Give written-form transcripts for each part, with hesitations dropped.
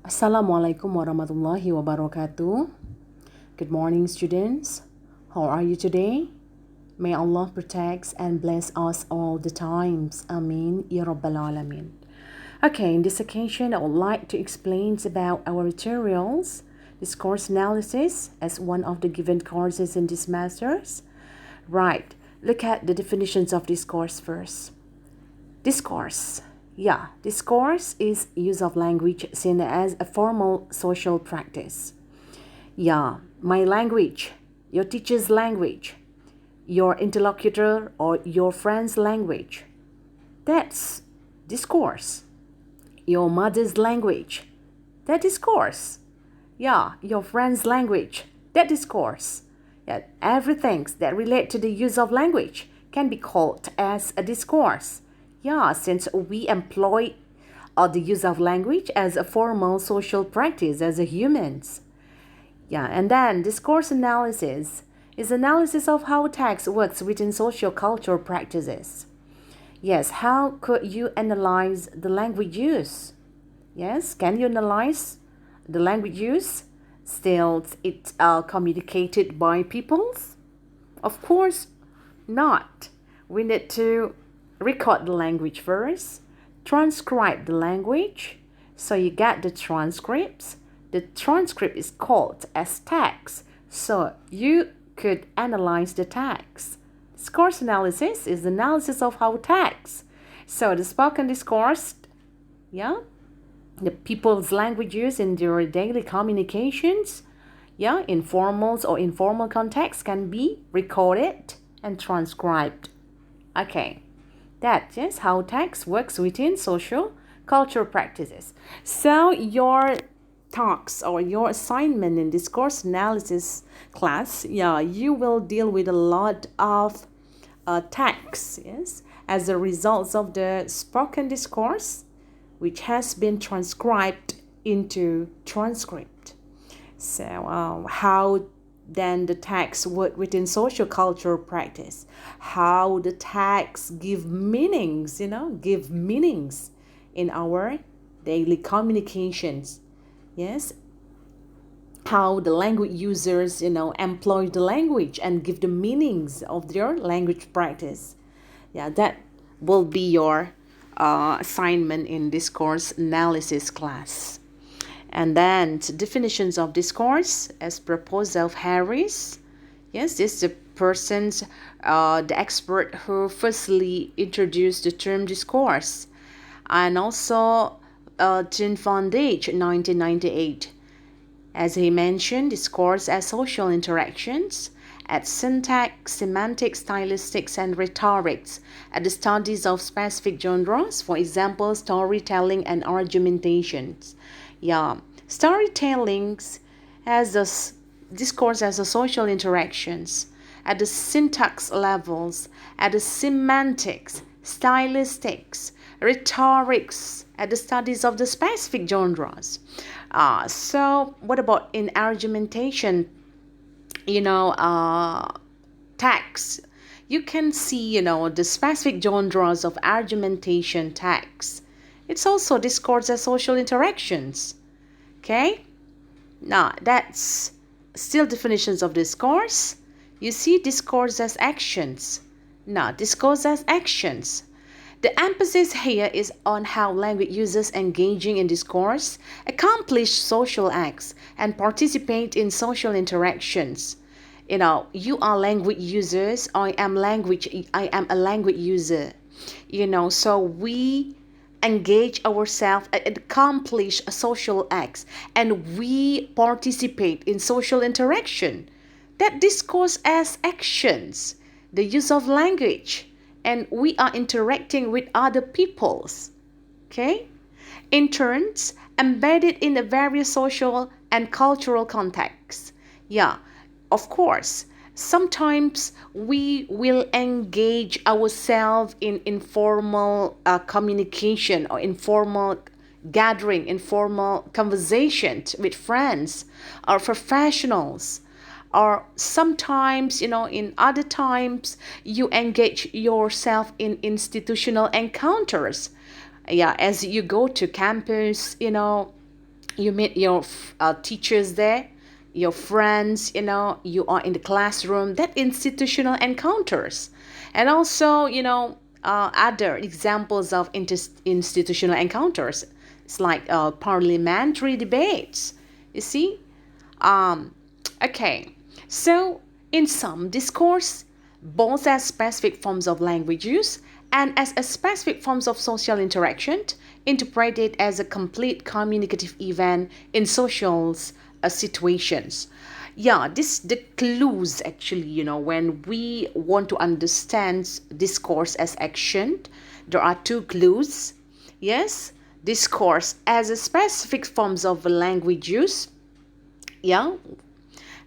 Assalamualaikum warahmatullahi wabarakatuh. Good morning, students. How are you today? May Allah protect and bless us all the times. Ameen. Ya Rabbal Alameen. Okay, in this occasion, I would like to explain about our materials, discourse analysis as one of the given courses in this master's. Right, look at the definitions of discourse first. Discourse. Yeah, discourse is use of language seen as a formal social practice. Yeah, my language, your teacher's language, your interlocutor or your friend's language. That's discourse. Your mother's language. That discourse. Yeah, your friend's language. That discourse. Yeah, everything that relate to the use of language can be called as a discourse. Yeah, since we employ the use of language as a formal social practice as a humans. Yeah, and then discourse analysis is analysis of how text works within social cultural practices. Yes, how could you analyze the language use? Yes, can you analyze the language use? Still, it's communicated by peoples? Of course not. We need to record the language first, transcribe the language. So you get the transcripts. The transcript is called as text. So you could analyze the text. Discourse analysis is analysis of how text. So the spoken discourse, yeah, the people's language use in their daily communications, yeah, in formal or informal context can be recorded and transcribed. Okay, that is how text works within social cultural practices. So your talks or your assignment in discourse analysis class, yeah, you will deal with a lot of text, yes, as a result of the spoken discourse, which has been transcribed into transcript. So how then the text work within social cultural practice, how the text give meanings, give meanings in our daily communications. Yes, how the language users, employ the language and give the meanings of their language practice. Yeah, that will be your assignment in discourse analysis class. And then definitions of discourse as proposed of Harris. Yes, this is the person's, the expert who firstly introduced the term discourse. And also Tin Van Dijk, 1998. As he mentioned, discourse as social interactions, at syntax, semantics, stylistics, and rhetorics, at the studies of specific genres, for example, storytelling and argumentations. Yeah, storytellings as a discourse as a social interactions, at the syntax levels, at the semantics, stylistics, rhetorics, at the studies of the specific genres. So what about in argumentation, text? You can see, the specific genres of argumentation text. It's also discourse as social interactions. Okay? Now, that's still definitions of discourse. You see discourse as actions. Now, discourse as actions. The emphasis here is on how language users engaging in discourse accomplish social acts and participate in social interactions. You are language users, I am a language user. So we engage ourselves and accomplish social acts and we participate in social interaction. That discourse as actions, the use of language, and we are interacting with other peoples. Okay? In turns, embedded in the various social and cultural contexts. Yeah, of course, sometimes we will engage ourselves in informal communication or informal gathering, informal conversations with friends or professionals. Or sometimes, in other times, you engage yourself in institutional encounters. Yeah, as you go to campus, You meet your teachers there, your friends, you are in the classroom. That institutional encounters. And also, other examples of institutional encounters. It's like parliamentary debates. You see? Um, okay, so in some discourse, both as specific forms of language use and as a specific forms of social interaction, interpreted as a complete communicative event in social situations. Yeah, this the clues actually, when we want to understand discourse as action, there are two clues. Yes, discourse as a specific forms of language use, yeah,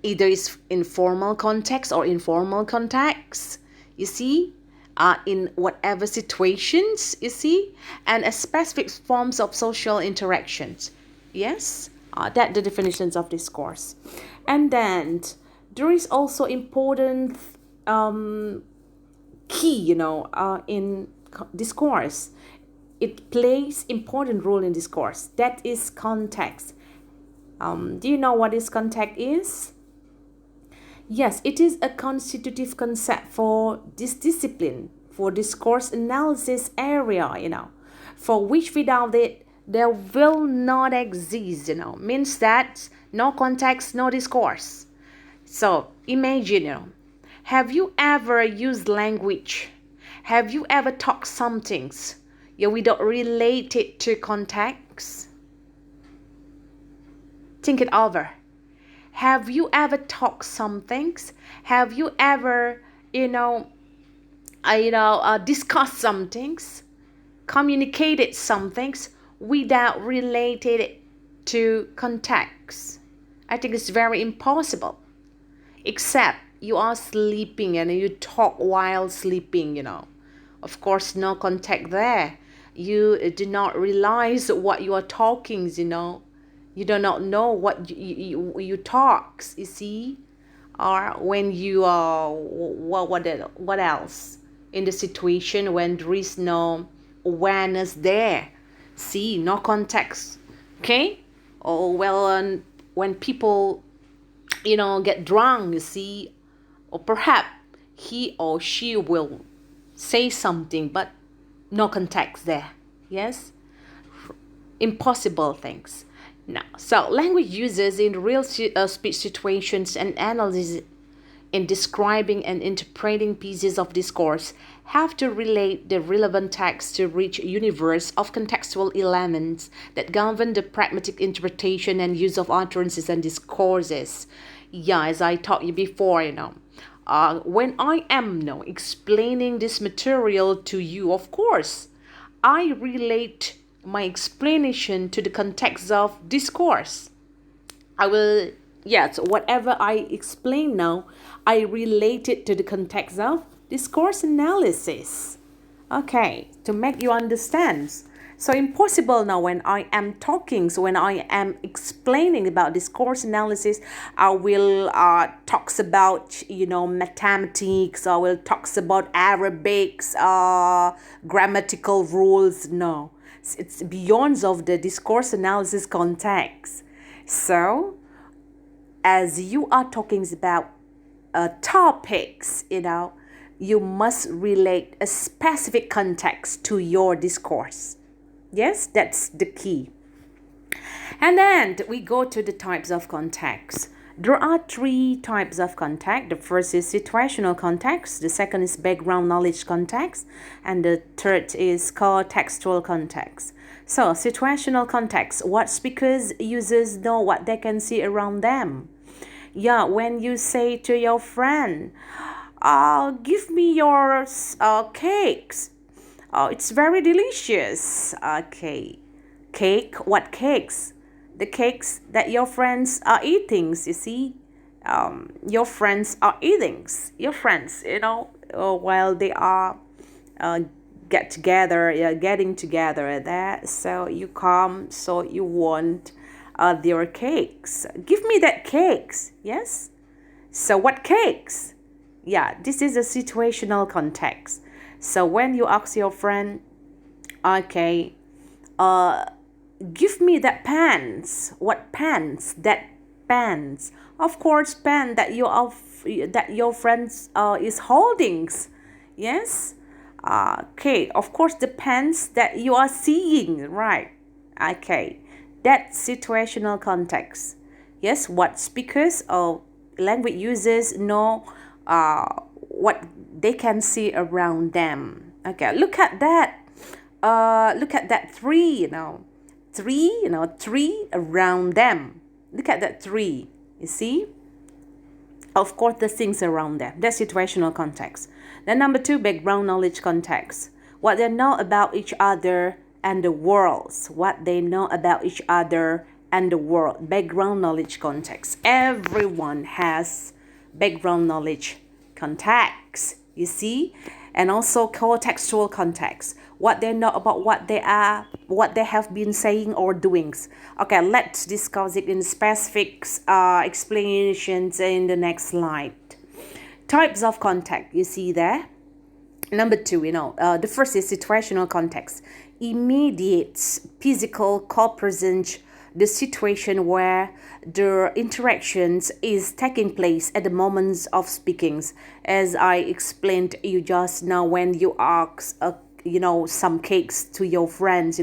either it's in formal context or informal context, you see, in whatever situations, you see, and a specific forms of social interactions. Yes, that the definitions of discourse. And then there is also important um, key, in discourse. It plays important role in discourse. That is context. Do you know what this context is? Yes, it is a constitutive concept for this discipline, for discourse analysis area, for which without it, there will not exist, means that no context, no discourse. So imagine, have you ever used language? Have you ever talked some things? Yeah, we don't relate it to context. Think it over. Have you ever talked some things? Have you ever, discussed some things, communicated some things without related it to context? I think it's very impossible. Except you are sleeping and you talk while sleeping, Of course, no contact there. You do not realize what you are talking, You do not know what you talk, you see? Or when you are, what else? In the situation when there is no awareness there. See, no context. Okay? Or when people get drunk, you see, or perhaps he or she will say something but no context there. Yes, impossible things. Now, so language users in real speech situations and analysis in describing and interpreting pieces of discourse have to relate the relevant text to rich universe of contextual elements that govern the pragmatic interpretation and use of utterances and discourses. Yeah, as I taught you before, when I am now explaining this material to you, of course, I relate my explanation to the context of discourse. I will, yes, whatever I explain now, I relate it to the context of discourse analysis. Okay, to make you understand. So impossible now when I am talking, so when I am explaining about discourse analysis, I will talks about, mathematics, I will talks about Arabics, grammatical rules. No, it's beyond of the discourse analysis context. So as you are talking about topics, you must relate a specific context to your discourse. Yes, that's the key. And then we go to the types of context. There are three types of context. The first is situational context, the second is background knowledge context, and the third is contextual context. So, situational context, what speakers users know what they can see around them. Yeah, when you say to your friend, give me your cakes. It's very delicious. Okay. Cake? What cakes? The cakes that your friends are eating, you see. Your friends are eating. Your friends, while they are getting together there. So you come, so you want their cakes. Give me that cakes. Yes. So what cakes? Yeah, this is a situational context. So when you ask your friend, okay, give me that pants. What pants? That pants. Of course, pen that your friends is holding. Yes. Okay. Of course, the pants that you are seeing. Right. Okay. That situational context. Yes. What speakers or language users know what they can see around them. Okay. Look at that. Look at that tree. Tree around them. Look at that tree. You see? Of course, the things around them. That's situational context. Then number 2, background knowledge context. What they know about each other and the world. What they know about each other and the world. Background knowledge context. Everyone has background knowledge context. You see? And also contextual context. What they know about what they have been saying or doing. Okay, let's discuss it in specific explanations in the next slide. Types of context, you see there. Number 2, the first is situational context. Immediate physical co-presence, the situation where the interactions is taking place at the moments of speaking. As I explained to you just now, when you ask some cakes to your friends,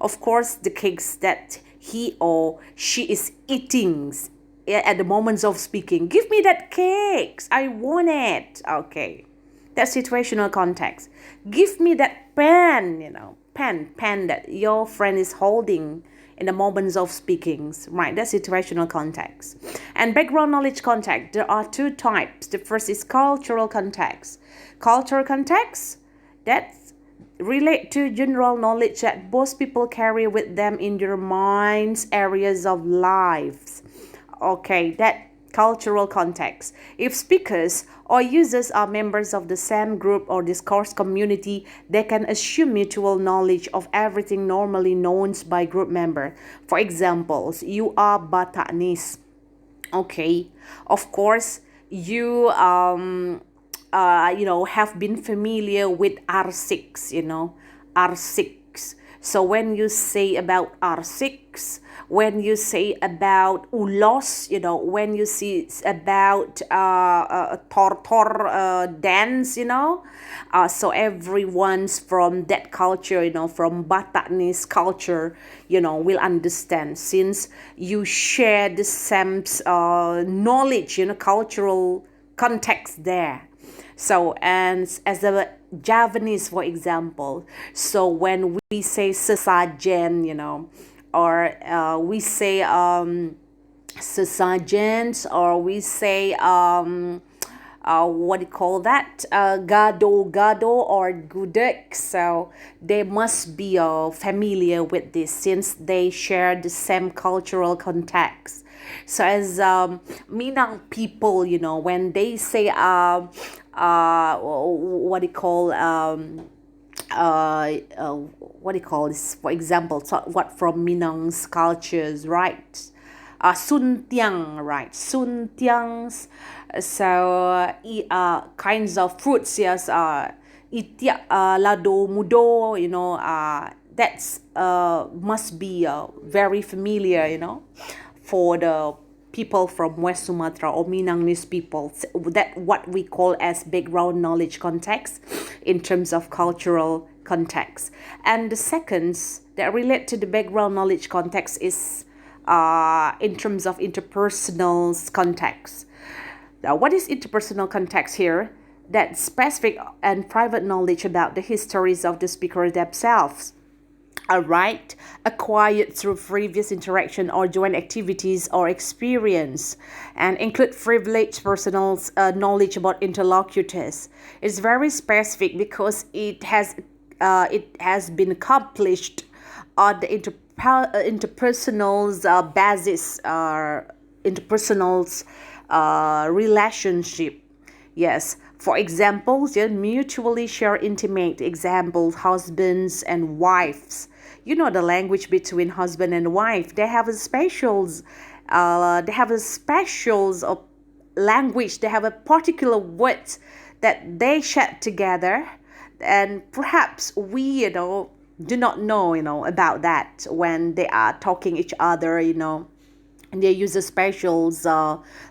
of course the cakes that he or she is eating at the moments of speaking. Give me that cakes. I want it. Okay. That's situational context. Give me that pen, pen that your friend is holding in the moments of speaking. Right. That's situational context. And background knowledge context. There are 2 types. The first is cultural context. Cultural context, that's relate to general knowledge that most people carry with them in their minds, areas of lives. Okay, that cultural context. If speakers or users are members of the same group or discourse community, they can assume mutual knowledge of everything normally known by group member. For examples, you are Batanis. Okay, of course, you have been familiar with R6, R6. So when you say about R6, when you say about ulos, when you see about tor dance, so everyone's from that culture, from Bataknis culture, will understand, since you share the same knowledge, cultural context there. So, and as a Javanese, for example, so when we say sesajen, or we say sesajens, or we say what do you call that? Gado or gudek. So they must be familiar with this, since they share the same cultural context. So as Minang people, when they say what do you call what do you call this? For example, so what from Minang's cultures, right? Suntiang, right? Suntiangs. So kinds of fruits, yes. Itiak, lado mudo, that's must be very familiar, for the people from West Sumatra or Minangese people. That what we call as background knowledge context in terms of cultural context. And the second that relate to the background knowledge context is in terms of interpersonal context. Now, what is interpersonal context here? That specific and private knowledge about the histories of the speaker themselves. Alright, acquired through previous interaction or joint activities or experience, and include privileged personal knowledge about interlocutors. It's very specific because it has been accomplished on the interpersonal basis, interpersonal relationship. Yes. For example, mutually share intimate examples, husbands and wives. The language between husband and wife. They have a specials. They have a specials of language. They have a particular words that they share together, and perhaps we, do not know, about that when they are talking each other, and they use a special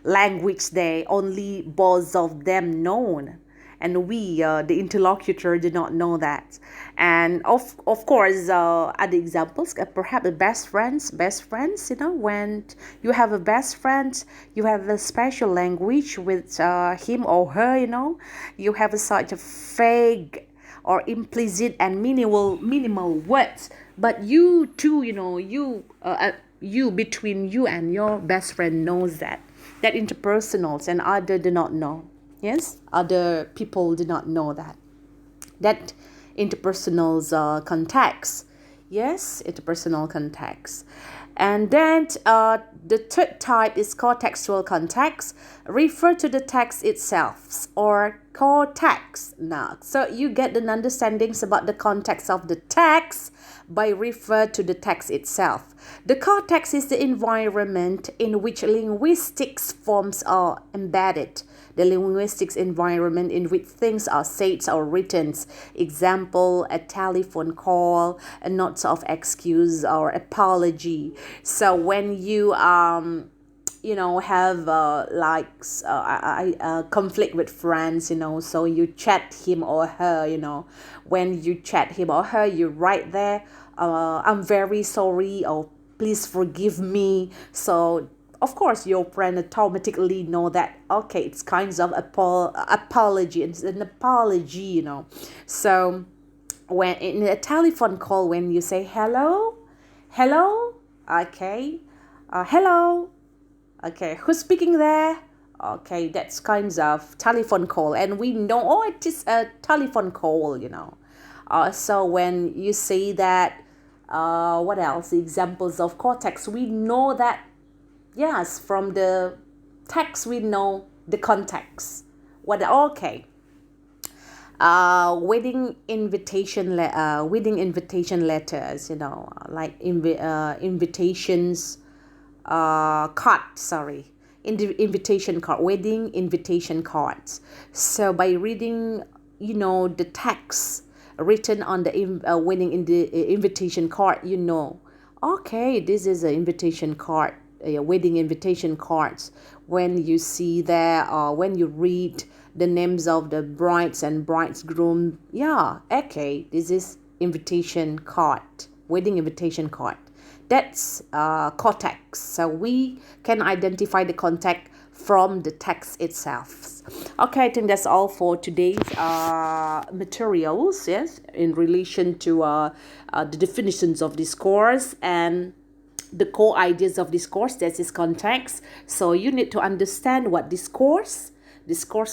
language they only both of them know, and we the interlocutor did not know that. And of course, other examples, perhaps the best friends, when you have a best friend, you have a special language with him or her, you have a such a vague or implicit and minimal words, but you too, you between you and your best friend knows that interpersonals, and other do not know. Yes, other people do not know that interpersonal context. Yes, interpersonal context. And then the third type is contextual context, refer to the text itself, or context. Now, so you get the understandings about the context of the text by refer to the text itself. The context is the environment in which linguistics forms are embedded. The linguistics environment in which things are said or written. Example, a telephone call, a note of excuse or apology. So when you have conflict with friends, so you chat him or her, when you chat him or her, you write there, I'm very sorry, or please forgive me. So of course your friend automatically know that, okay, it's kinds of apology. It's an apology. So when in a telephone call, when you say hello, okay, hello, okay, who's speaking there? Okay, that's kinds of telephone call, and we know, oh, it is a telephone call. So when you say that, what else? Examples of context, we know that. Yes, from the text we know the context. Okay. Wedding invitation letters, like invitations, card. Sorry, invitation card, wedding invitation cards. So by reading, the text written on the wedding invitation card, okay, this is an invitation card. Wedding invitation cards. When you see there, or when you read the names of the brides and bridegroom, okay, this is invitation card, wedding invitation card. That's context. So we can identify the context from the text itself. Okay, I think that's all for today's materials. Yes, in relation to the definitions of discourse and the core ideas of discourse, that is context. So you need to understand what discourse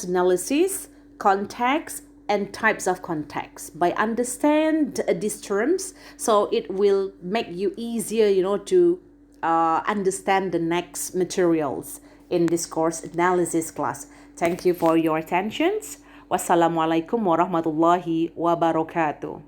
analysis, context, and types of context. By understand these terms, so it will make you easier, to understand the next materials in discourse analysis class. Thank you for your attention. Wassalamualaikum warahmatullahi wabarakatuh.